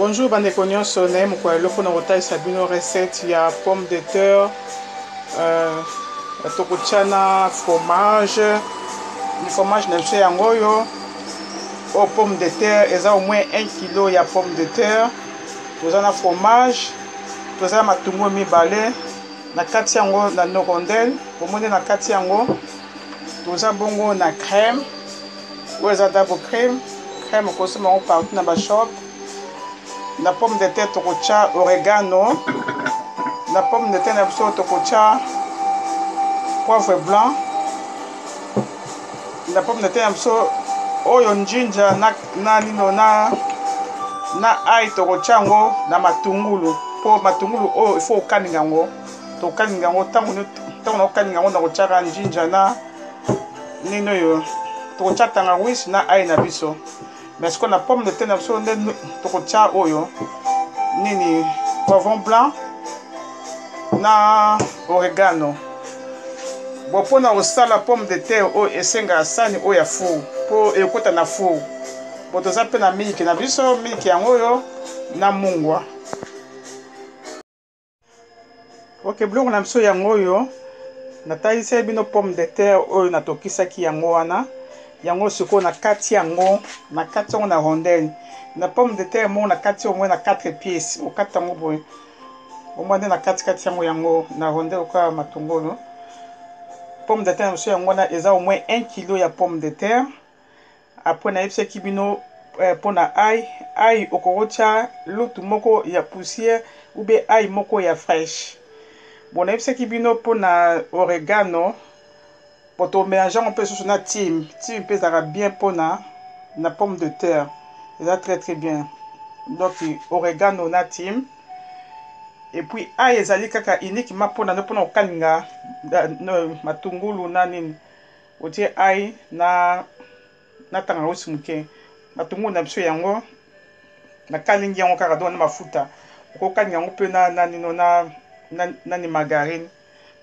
Bonjour bandeko nyonso na ye mokolo eloko na kotalisa bino recette ya pomme de terre tokotia na fromage na biso yango oyo pomme de terre eza au moins 1 kg ya pomme de terre. Toza na fromage, toza na matungulu mibale na kati yango na rondelle, omoni na kati yango toza bongo na crème oyo eza double crème okosoma yango partout na bashop. Na pomme de terre tokotia oregano, na pomme de terre na biso tokotia poivre blanc, na pomme de terre na biso oyo njinja na lino na ai tokotia yango na matungulu po matungulu oyo il faut okalinga yango tokalinga yango ntango na okalinga yango na kotiaka njinja na nino oyo tokotia tangawizi na ai na biso. Mais ce qu'on a pomme de terre na biso nde tokotia oyo nini poivron blanc na oregano. Bon mpona kosala pomme de terre oyo esengaka sani oyo ya four po ekota na four. Bon toza mpe na miliki na biso, miliki yango oyo na mungwa. Ok, biloko na biso yango oyo natalisa bino pomme de terre oyo natokisaki yango wana. Yango siko na kati yango na rondelle. Na pomme de terre mo na kati au moins na 4 pièces. Au kati yango boye. Au moins na kati yango na rondelle kwa matungulu. Pomme de terre monsieur yango na eza au moins 1 kg ya pomme de terre. Après na yebisa kibino pona ai okorotia lutu moko ya poussière ou bien ai moko ya fraîche. Bon na yebisa kibino pona oregano. Pour to mélanger un peu sur na thym peut ça bien pour na pomme de terre. Ça très bien. Donc oregano na thym. Et puis ail ezali kaka uniquement pour na okalinga matungulu na nini. Otie ail na tangawizi muke. Matungulu na biso yango na kalingi yango kaka don na mafuta. Ko kalinga yango pe na nino na ni margarine.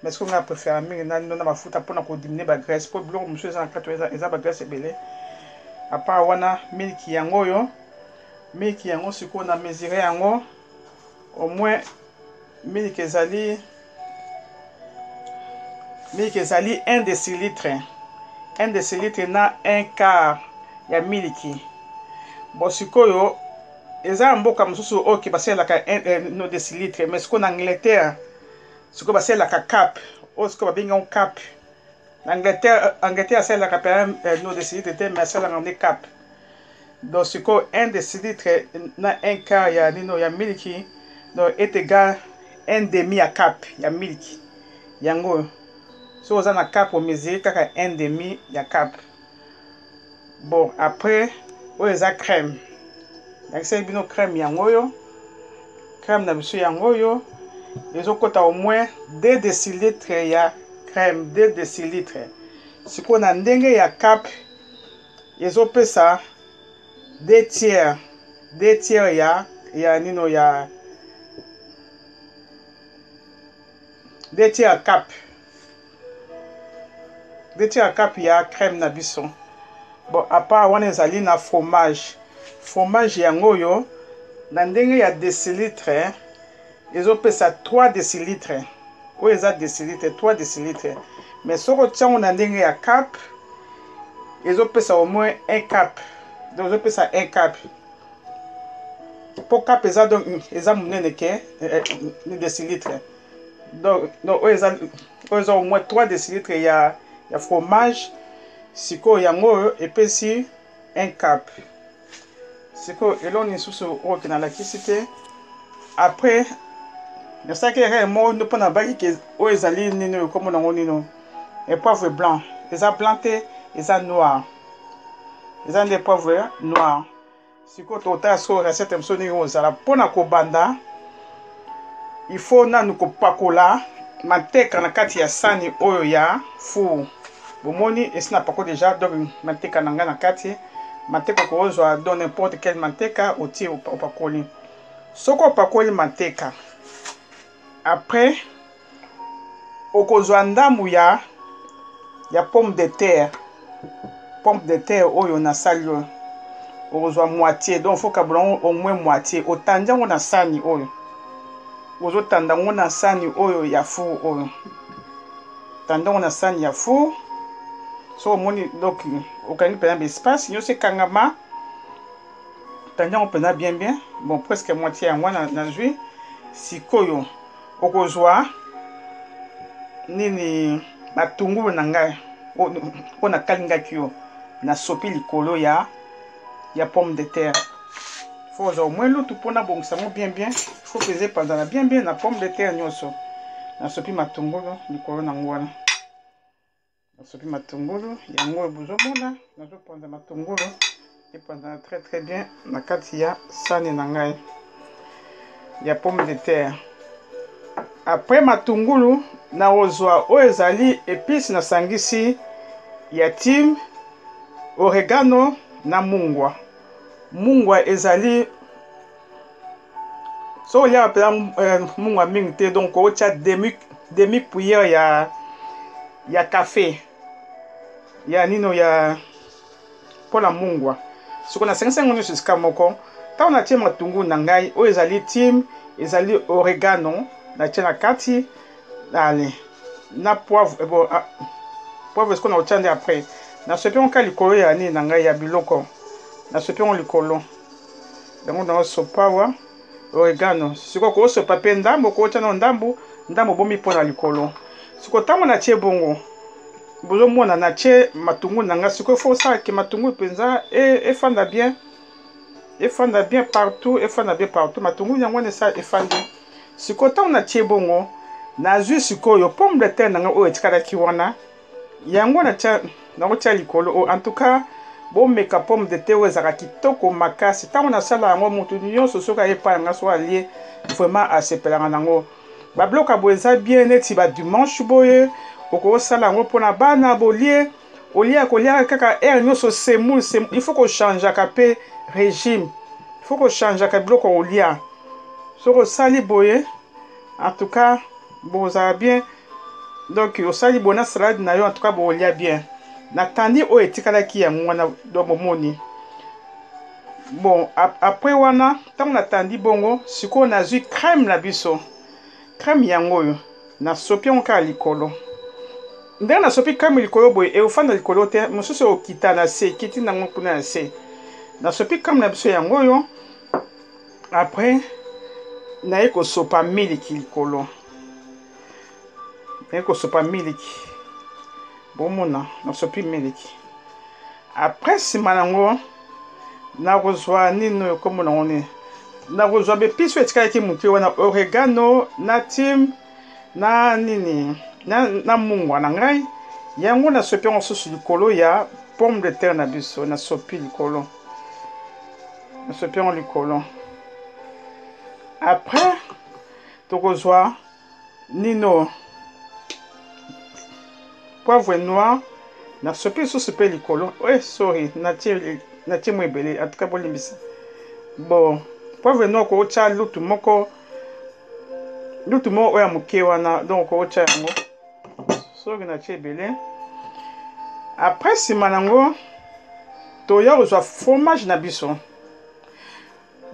Mais ce qu'on a préféré na mafuta pour diminuer la graisse pour biloko monsieur za kati eza ba graisse ebele. À part wana miliki yango siko na mesurer yango au moins miliki ezali 1 décilitre. 1 décilitre na 1 quart ya miliki. Bon sikoyo eza mboka mosusu oki baselaka 1 décilitre mais siko na Angleterre siko baselaka cap o siko babinga on cap. Angleterre aselaka pa 1 décilitre te mais aselaka on cap. Donc siko 1 décilitre na 1 quart ya nino ya miliki donc est égal 1 demi ya cap ya miliki. Yango so oza na cap o mesurer kaka 1 demi ya cap. Bon après o eza crème. Yakisa bino crème yango yo. Crème na biso yango yo. Ils ont au moins 2 décilitres ya crème, 2 décilitres. Si on a ndenge ya cap, ils ont fait ça 2 tiers ya nino ya 2 tiers cap. 2 tiers cap ya crème na biso. Bon à part on ezali na fromage. Fromage yango yo na ndenge ya décilitre. Ils ont fait ça 3 décilitres. Où ils ont décilitres, 3 décilitres. Mais si on a un cap, ils ont fait ça au moins 1 cap. Donc ils ont fait ça 1 cap. Pour cap, ils ont décilitres. Donc ils ont au moins 3 décilitres. Il y a fromage. Si il y a et puis si 1 cap. Si il y a une source qui est la quantité. Après, je sais que les mots ne peuvent pas dire que les alliés comme on a et poivre blanc. Les a plantés, les a noirs. Les a des poivres noirs. Si vous avez une recette pour la banda, il faut que nous pakola manteca na kati ya sani oyo ya four. Bomoni esina pako déjà donc manteca na kati manteca ko ozwa dans n'importe quel manteca au tir au pakoli. Soko pakoli manteca. Après, okozwa ndamu ya pomme de terre oyo na sali okozwa moitié, donc faut kabula au moins moitié. Otandi yango na sani oyo. Ozotanda yango na sani oyo ya four oyo. Tanda yango na sani ya four. So omoni donc okangi pena espace, nyonso ekangama. Tandi yango pena bien. Bon, presque moitié yango na jus. Sikoyo okozwa nini matungulu na ngai o na kalingaki yo na sopi likolo ya pomme de terre. Faut au moins lutu pona bongisa mo bien. Faut peser pendant bien na pomme de terre nyonso. Na sopi matungulu likolo na ngwana. Na sopi matungulu yango bozomona nazo ponda matungulu et pendant très bien na kati ya sani na ngai ya pomme de terre. Après matungulu na ozwa o ezali épice na sangisi ya thym, oregano na mungwa. Mungwa ezali so olia apela mungwa mingi te, donc otia demi cuillère ya café ya nino ya pola mungwa. Siko na 5 minutes jusqu'à moko. Ta on atie matungulu na ngai o ezali thym, ezali oregano na tia na kati. Allez, na poivre poivre est-ce qu'on a otchande après. Na sopi on ka likolo ya ni na ngai ya biloko. Na sopi on likolo. Donc on sopa wa oregano. Siko ko sopa pe ndambo ko tia na ndambo bomi pona likolo. Siko tamo na tie bongo. Bozo mona na tie matungulu na ngai. Siko faut ça que matungulu penza et fanda bien. Et fanda bien partout, matungulu yango ne sa efandi. Siko tamo na tie bongo. Na zui sikoyo pomme de terre nanga o etikala kiwana yango na tia na ko tia likolo. En tout cas bo meka pomme de terre ezaka kitoko makasi tango na sala yango mutu nyonso soka epa nga so alie vraiment asepelanga nango ba bloka boeza bien neti ba dimanche boye oko sala yango pona bana bolie olia kolia kaka nyonso semul il faut ko changer ka pe régime, il faut ko changer ka bloka olia soko sali boye. En tout cas bon ça va bien, donc au sali bona salade na yo en tout cas bon lia bien na tandi o etikala ki ya mwana do momoni. Bon après wana tant na tandi bongo siko na zui crème na biso, crème yango yo na sopi on ka likolo ndenge na sopi crème likolo boye e ofanda likolo te mosusu okita na se kiti nango kuna na se na sopi crème na biso yango yo. Après na eko sopa miliki likolo. Eko sopa miliki. Bomona na sopi miliki. Après sima nango na kozwa nino komo na ngone. Na kozwa be piso etika ki muke wana oregano na thym na nini na mungwa na ngai. Yango na sopi on sosu likolo ya pomme de terre na biso na sopi likolo. Na sopi on likolo. Après tokozwa nino poivre noir na sopi sous pe likolo. Sorry na tie mwebele en tout cas bolimbisa. Bon poivre noir ko tia lutu moko oya muke wana donc ko tia yango. Sorry na tie belé. Après sima nango toya kozwa fromage na biso.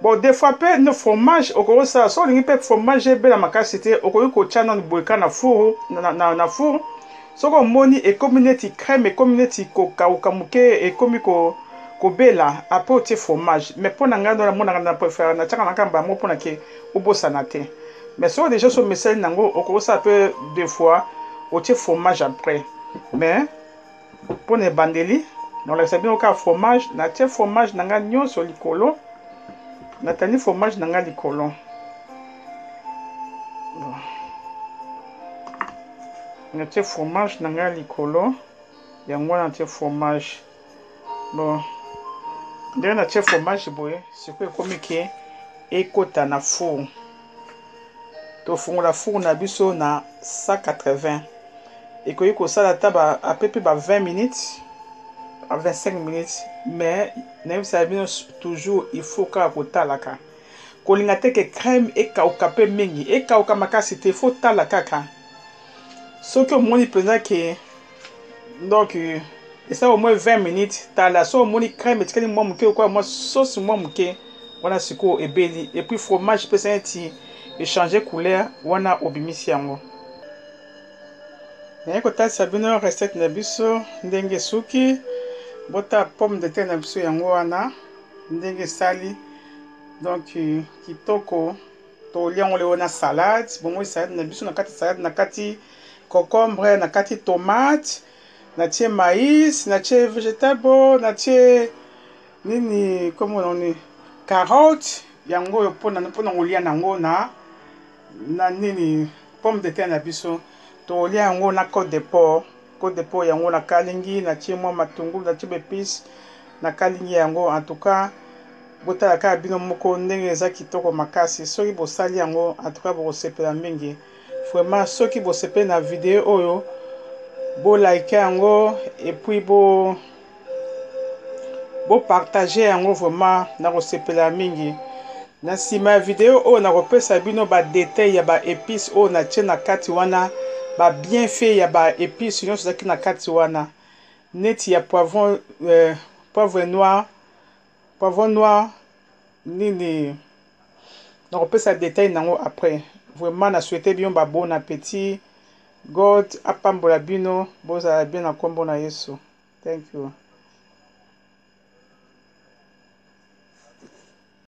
Bon, des fois, le fromage, au ça, so lingi pe fromage bela makasi te, ko tia na boyka na four, na four. So ko moni e community crème e community ko kauka muke e komi ko bela après fromage. Mais pour nanga na mona na préfère na taka na kamba mo pona ke obosana te. Mais so déjà so mesel nango au ça peut des fois au fromage après. Mais pour ne bandeli, on la sabine au ka fromage, na tie fromage nanga nyonso likolo. Nathalie fromage nanga likolo. Natie fromage nanga likolo. Yango natie fromage. Bon. Ndenge natie fromage boye, siko ekomi ke ekota na four. To fungola four na biso na 180. Ekoyi kosala taba à peu près 20 minutes. À 25 minutes, mais même ça bien toujours il faut ka kotalaka kolinga te ke crème e kauka pe mingi e kauka makasi te faut talaka ka soki omoni penza ke donc et ça au moins 20 minutes tala so moni crème etikali mwa muke ou quoi moi sauce mwa muke wana siko ebeli et puis fromage peut senti échanger couleur wana obimisi yango naye kotalisa bino recette na biso ndenge suki bota pomme de terre na biso yango wana ndenge sali donc kitoko tolia yango leo na salade bomoi salade na biso na kati salade na kati concombre na kati tomate na tie maïs na tie vegetable na tie nini comme on dit carotte yango pona kolia nango na nini pomme de terre na biso tolia yango na côte de porc yango na kalingi na tie mwa matungulu na tie épices na kalingi yango en tout cas botala kaka bino moko ndenge eza kitoko makasi soki bosali yango en tout cas bokosepela mingi vraiment soki bosepeli na video oyo bolike yango et puis bopartage yango vraiment nakosepela mingi na nsima ya video oyo nakopesa bino badetail ya baépice oyo natie na kati wana babienfait ya baépice nyonso ezalaki na kati wana neti ya poivre noir nini nakopesa détail nango après vraiment na souhaité bino ba bon appétit God apambola bino bozala bien na kombo na Yesu. Thank you.